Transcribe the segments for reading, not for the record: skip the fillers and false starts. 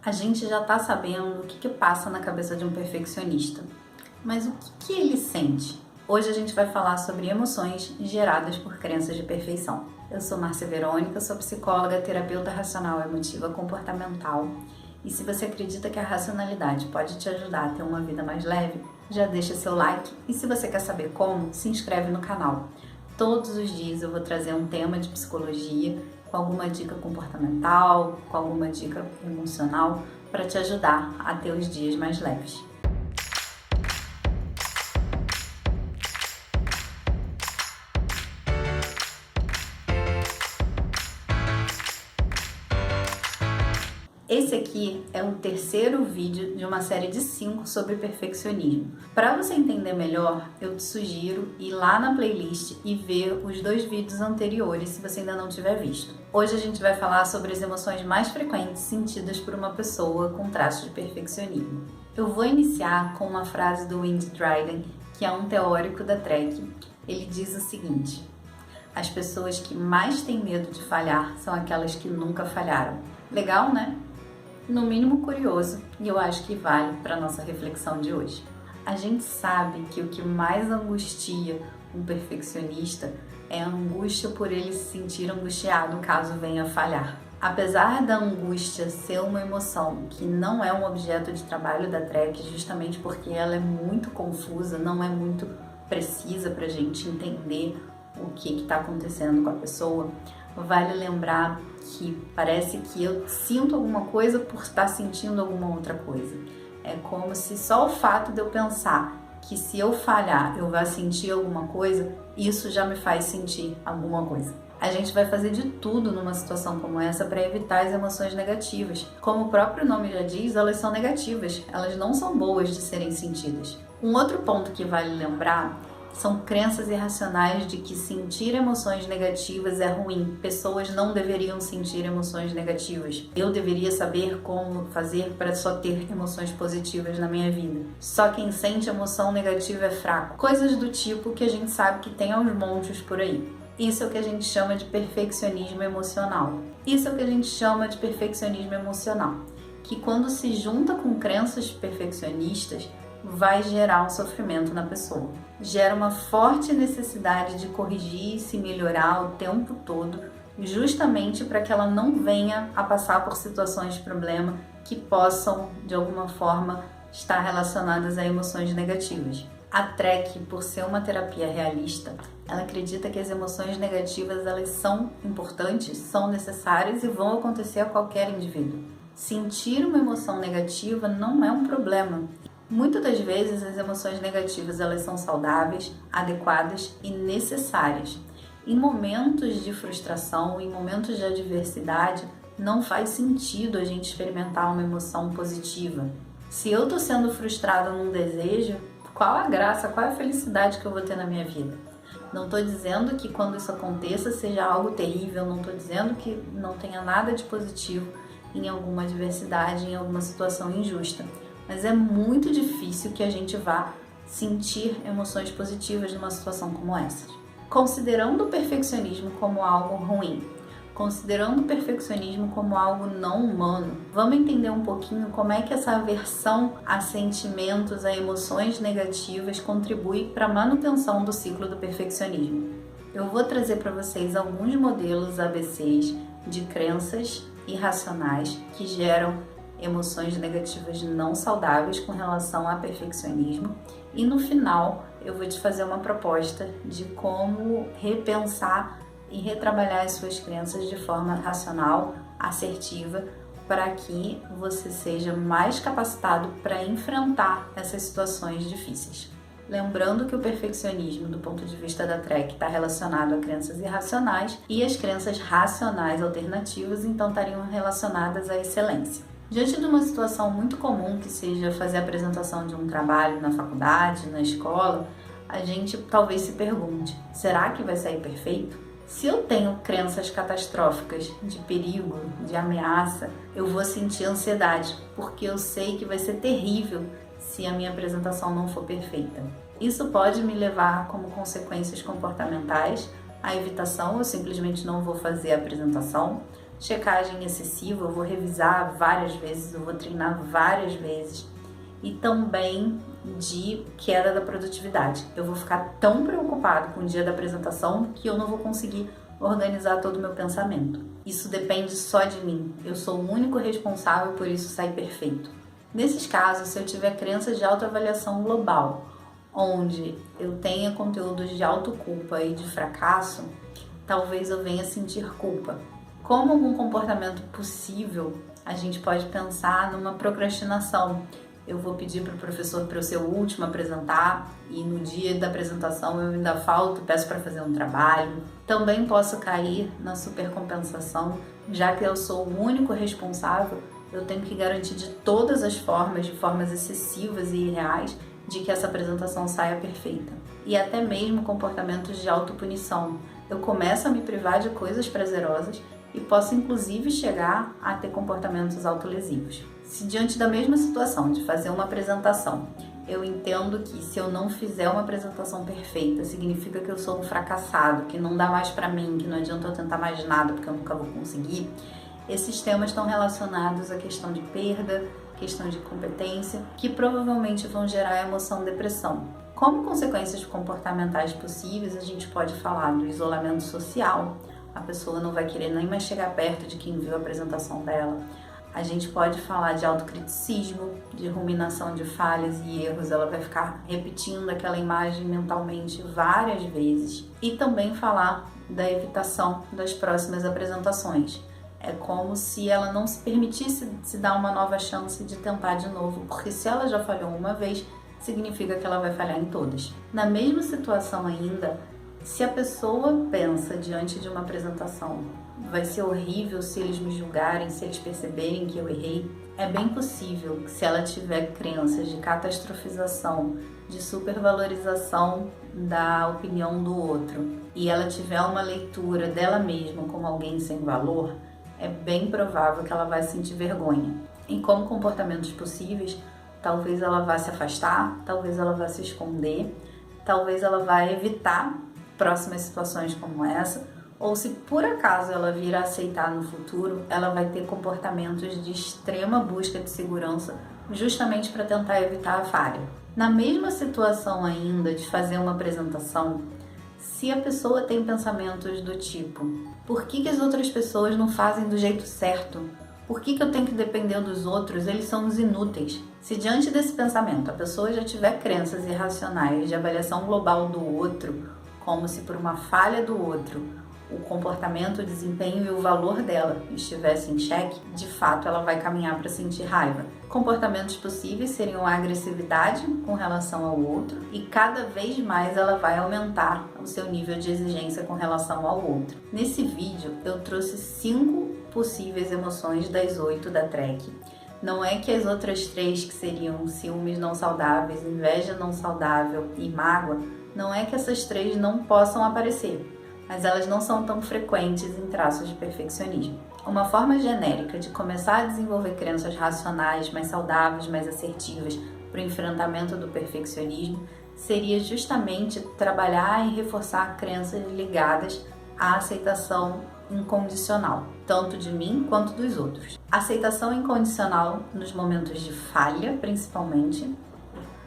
A gente já está sabendo o que passa na cabeça de um perfeccionista, mas o que ele sente? Hoje a gente vai falar sobre emoções geradas por crenças de perfeição. Eu sou Márcia Verônica, sou psicóloga, terapeuta racional emotiva comportamental. E se você acredita que a racionalidade pode te ajudar a ter uma vida mais leve, já deixa seu like e se você quer saber como, se inscreve no canal. Todos os dias eu vou trazer um tema de psicologia com alguma dica comportamental, com alguma dica emocional para te ajudar a ter os dias mais leves. Esse aqui é o terceiro vídeo de uma série de 5 sobre perfeccionismo. Para você entender melhor, eu te sugiro ir lá na playlist e ver os 2 vídeos anteriores se você ainda não tiver visto. Hoje a gente vai falar sobre as emoções mais frequentes sentidas por uma pessoa com traços de perfeccionismo. Eu vou iniciar com uma frase do Wendy Dryden, que é um teórico da TREC. Ele diz o seguinte: as pessoas que mais têm medo de falhar são aquelas que nunca falharam. Legal, né? No mínimo curioso, e eu acho que vale para a nossa reflexão de hoje. A gente sabe que o que mais angustia um perfeccionista é a angústia por ele se sentir angustiado caso venha a falhar. Apesar da angústia ser uma emoção que não é um objeto de trabalho da TREC, justamente porque ela é muito confusa, não é muito precisa para a gente entender o que está acontecendo com a pessoa, vale lembrar que parece que eu sinto alguma coisa por estar sentindo alguma outra coisa. É como se só o fato de eu pensar que se eu falhar eu vá sentir alguma coisa, isso já me faz sentir alguma coisa. A gente vai fazer de tudo numa situação como essa para evitar as emoções negativas. Como o próprio nome já diz, elas são negativas, elas não são boas de serem sentidas. Um outro ponto que vale lembrar são crenças irracionais de que sentir emoções negativas é ruim. Pessoas não deveriam sentir emoções negativas. Eu deveria saber como fazer para só ter emoções positivas na minha vida. Só quem sente emoção negativa é fraco. Coisas do tipo que a gente sabe que tem aos montes por aí. Isso é o que a gente chama de perfeccionismo emocional. Isso é o que a gente chama de perfeccionismo emocional, que quando se junta com crenças perfeccionistas, vai gerar um sofrimento na pessoa. Gera uma forte necessidade de corrigir e se melhorar o tempo todo, justamente para que ela não venha a passar por situações de problema que possam, de alguma forma, estar relacionadas a emoções negativas. A TREC, por ser uma terapia realista, ela acredita que as emoções negativas elas são importantes, são necessárias e vão acontecer a qualquer indivíduo. Sentir uma emoção negativa não é um problema. Muitas das vezes as emoções negativas elas são saudáveis, adequadas e necessárias. Em momentos de frustração, em momentos de adversidade, não faz sentido a gente experimentar uma emoção positiva. Se eu estou sendo frustrada num desejo, qual a graça, qual a felicidade que eu vou ter na minha vida? Não estou dizendo que quando isso aconteça seja algo terrível, não estou dizendo que não tenha nada de positivo em alguma adversidade, em alguma situação injusta. Mas é muito difícil que a gente vá sentir emoções positivas numa situação como essa. Considerando o perfeccionismo como algo ruim, considerando o perfeccionismo como algo não humano, vamos entender um pouquinho como é que essa aversão a sentimentos, a emoções negativas contribui para a manutenção do ciclo do perfeccionismo. Eu vou trazer para vocês alguns modelos ABCs de crenças irracionais que geram emoções negativas não saudáveis com relação a perfeccionismo e no final eu vou te fazer uma proposta de como repensar e retrabalhar as suas crenças de forma racional, assertiva, para que você seja mais capacitado para enfrentar essas situações difíceis. Lembrando que o perfeccionismo, do ponto de vista da TREC, está relacionado a crenças irracionais e as crenças racionais alternativas, então, estariam relacionadas à excelência. Diante de uma situação muito comum, que seja fazer a apresentação de um trabalho na faculdade, na escola, a gente talvez se pergunte, será que vai sair perfeito? Se eu tenho crenças catastróficas de perigo, de ameaça, eu vou sentir ansiedade, porque eu sei que vai ser terrível se a minha apresentação não for perfeita. Isso pode me levar como consequências comportamentais a evitação, eu simplesmente não vou fazer a apresentação. checagem excessiva, eu vou revisar várias vezes, eu vou treinar várias vezes. E também de queda da produtividade. Eu vou ficar tão preocupado com o dia da apresentação que eu não vou conseguir organizar todo o meu pensamento. Isso depende só de mim. Eu sou o único responsável por isso sair perfeito. Nesses casos, se eu tiver crenças de autoavaliação global, onde eu tenha conteúdos de autoculpa e de fracasso, talvez eu venha sentir culpa. Como algum comportamento possível, a gente pode pensar numa procrastinação. Eu vou pedir para o professor para eu ser o último a apresentar e no dia da apresentação eu ainda falto, peço para fazer um trabalho. Também posso cair na supercompensação, já que eu sou o único responsável, eu tenho que garantir de todas as formas, de formas excessivas e irreais, de que essa apresentação saia perfeita. E até mesmo comportamentos de autopunição. Eu começo a me privar de coisas prazerosas e posso inclusive chegar a ter comportamentos autolesivos. Se diante da mesma situação de fazer uma apresentação, eu entendo que se eu não fizer uma apresentação perfeita, significa que eu sou um fracassado, que não dá mais pra mim, que não adianta eu tentar mais nada porque eu nunca vou conseguir, esses temas estão relacionados à questão de perda, questão de competência, que provavelmente vão gerar emoção depressão. Como consequências comportamentais possíveis, a gente pode falar do isolamento social, a pessoa não vai querer nem mais chegar perto de quem viu a apresentação dela. A gente pode falar de autocriticismo, de ruminação de falhas e erros, ela vai ficar repetindo aquela imagem mentalmente várias vezes. E também falar da evitação das próximas apresentações. É como se ela não se permitisse se dar uma nova chance de tentar de novo, porque se ela já falhou uma vez, significa que ela vai falhar em todas. Na mesma situação ainda, se a pessoa pensa diante de uma apresentação, vai ser horrível se eles me julgarem, se eles perceberem que eu errei, é bem possível que se ela tiver crenças de catastrofização, de supervalorização da opinião do outro, e ela tiver uma leitura dela mesma como alguém sem valor, é bem provável que ela vai sentir vergonha. E como comportamentos possíveis, talvez ela vá se afastar, talvez ela vá se esconder, talvez ela vá evitar próximas situações como essa, ou se por acaso ela vir a aceitar no futuro, ela vai ter comportamentos de extrema busca de segurança justamente para tentar evitar a falha. Na mesma situação ainda de fazer uma apresentação, se a pessoa tem pensamentos do tipo: por que as outras pessoas não fazem do jeito certo? Por que eu tenho que depender dos outros? Eles são os inúteis. Se diante desse pensamento a pessoa já tiver crenças irracionais de avaliação global do outro, como se por uma falha do outro o comportamento, o desempenho e o valor dela estivessem em xeque, de fato ela vai caminhar para sentir raiva. Comportamentos possíveis seriam a agressividade com relação ao outro e cada vez mais ela vai aumentar o seu nível de exigência com relação ao outro. Nesse vídeo eu trouxe 5 possíveis emoções das 8 da TREC. Não é que as outras 3, que seriam ciúmes não saudáveis, inveja não saudável e mágoa, não é que essas 3 não possam aparecer, mas elas não são tão frequentes em traços de perfeccionismo. Uma forma genérica de começar a desenvolver crenças racionais, mais saudáveis, mais assertivas para o enfrentamento do perfeccionismo seria justamente trabalhar e reforçar crenças ligadas à aceitação incondicional, tanto de mim quanto dos outros. Aceitação incondicional nos momentos de falha, principalmente,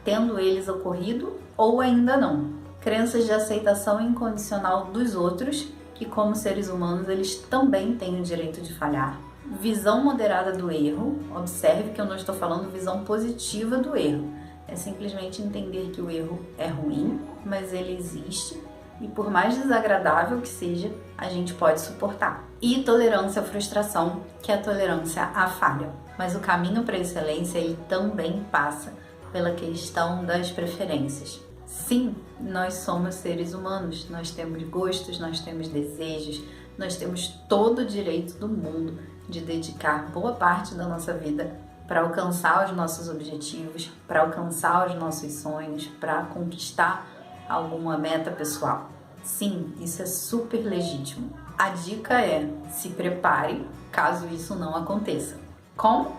tendo eles ocorrido ou ainda não. Crenças de aceitação incondicional dos outros, que como seres humanos eles também têm o direito de falhar. Visão moderada do erro, observe que eu não estou falando visão positiva do erro, é simplesmente entender que o erro é ruim, mas ele existe e por mais desagradável que seja, a gente pode suportar. E tolerância à frustração, que é a tolerância à falha. Mas o caminho para a excelência ele também passa pela questão das preferências. Sim, nós somos seres humanos, nós temos gostos, nós temos desejos, nós temos todo o direito do mundo de dedicar boa parte da nossa vida para alcançar os nossos objetivos, para alcançar os nossos sonhos, para conquistar alguma meta pessoal. Sim, isso é super legítimo. A dica é: se prepare caso isso não aconteça. Como?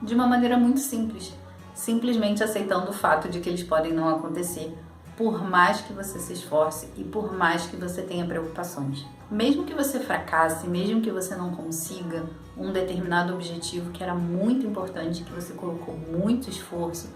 De uma maneira muito simples, simplesmente aceitando o fato de que eles podem não acontecer, por mais que você se esforce e por mais que você tenha preocupações. Mesmo que você fracasse, mesmo que você não consiga um determinado objetivo que era muito importante, que você colocou muito esforço,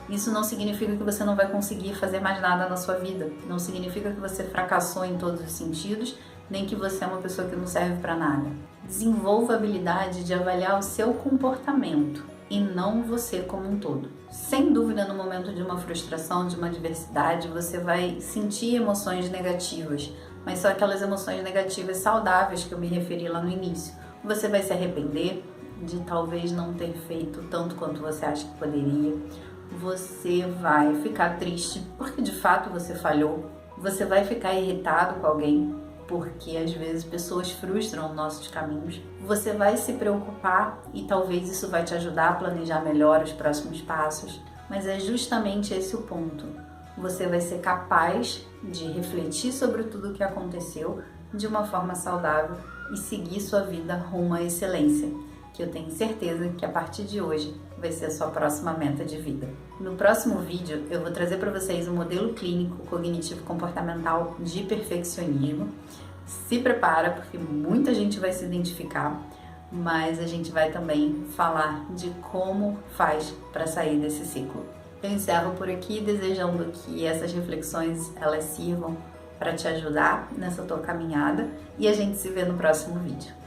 isso não significa que você não vai conseguir fazer mais nada na sua vida. Não significa que você fracassou em todos os sentidos, nem que você é uma pessoa que não serve para nada. Desenvolva a habilidade de avaliar o seu comportamento e não você como um todo. Sem dúvida, no momento de uma frustração, de uma adversidade, você vai sentir emoções negativas, mas são aquelas emoções negativas saudáveis que eu me referi lá no início. Você vai se arrepender de talvez não ter feito tanto quanto você acha que poderia. Você vai ficar triste porque de fato você falhou. Você vai ficar irritado com alguém porque às vezes pessoas frustram nossos caminhos. Você vai se preocupar e talvez isso vai te ajudar a planejar melhor os próximos passos. Mas é justamente esse o ponto. Você vai ser capaz de refletir sobre tudo o que aconteceu de uma forma saudável e seguir sua vida rumo à excelência, que eu tenho certeza que a partir de hoje vai ser a sua próxima meta de vida. No próximo vídeo eu vou trazer para vocês um modelo clínico cognitivo-comportamental de perfeccionismo. Se prepara porque muita gente vai se identificar, mas a gente vai também falar de como faz para sair desse ciclo. Eu encerro por aqui desejando que essas reflexões elas sirvam para te ajudar nessa tua caminhada e a gente se vê no próximo vídeo.